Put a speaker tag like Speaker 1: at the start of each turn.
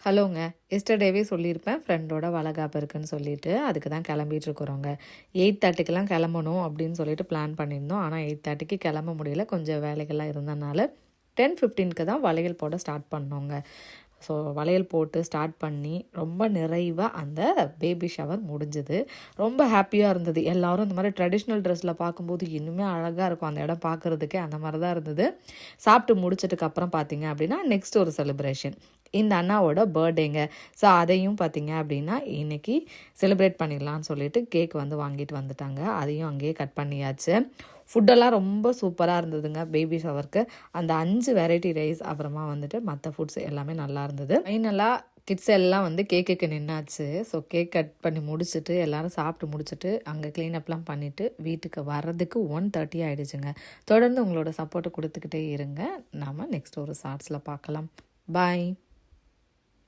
Speaker 1: ஹலோங்க. எஸ்டர்டேவே சொல்லியிருப்பேன் ஃப்ரெண்டோட வளகாப்பு இருக்குன்னு சொல்லிட்டு, அதுக்கு தான் கிளம்பிட்டுருக்குறோங்க. 8:30க்கெல்லாம் கிளம்பணும் அப்படின்னு சொல்லிட்டு பிளான் பண்ணியிருந்தோம். ஆனால் 8:30க்கு கிளம்ப முடியல. கொஞ்சம் வேலைகள்லாம் இருந்தனால 10:15க்கு தான் வளையல் போட ஸ்டார்ட் பண்ணோங்க. ஸோ வளையல் போட்டு ஸ்டார்ட் பண்ணி ரொம்ப நிறைவாக அந்த பேபி ஷவர் முடிஞ்சுது. ரொம்ப ஹாப்பியாக இருந்தது. எல்லோரும் இந்த மாதிரி ட்ரெடிஷ்னல் ட்ரெஸ்ஸில் பார்க்கும்போது இன்னுமே அழகாக இருக்கும் அந்த இடம் பார்க்குறதுக்கே. அந்த மாதிரி தான் இருந்தது. சாப்பிட்டு முடிச்சதுக்கப்புறம் பார்த்தீங்க அப்படின்னா நெக்ஸ்ட் ஒரு செலிப்ரேஷன். இந்த அண்ணாவோட பர்த்டேங்க. ஸோ அதையும் பார்த்தீங்க அப்படின்னா இன்றைக்கி செலிப்ரேட் பண்ணிடலான்னு சொல்லிட்டு கேக் வந்து வாங்கிட்டு வந்துட்டாங்க. அதையும் அங்கேயே கட் பண்ணியாச்சு. ஃபுட்டெல்லாம் ரொம்ப சூப்பராக இருந்ததுங்க பேபி ஷவருக்கு. அந்த 5 வெரைட்டி ரைஸ் அப்புறமா வந்துட்டு மற்ற ஃபுட்ஸ் எல்லாமே நல்லா இருந்தது. ஃபைனலாக கிட்ஸ் எல்லாம் வந்து கேக்குக்கு நின்னாச்சு. ஸோ கேக் கட் பண்ணி முடிச்சுட்டு எல்லோரும் சாப்பிட்டு முடிச்சுட்டு அங்கே க்ளீனப்லாம் பண்ணிவிட்டு வீட்டுக்கு வர்றதுக்கு 1:30 ஆகிடுச்சுங்க. தொடர்ந்து உங்களோட சப்போர்ட்டை கொடுத்துக்கிட்டே இருங்க. நாம் நெக்ஸ்ட் ஒரு ஷார்ட்ஸில் பார்க்கலாம். பாய்.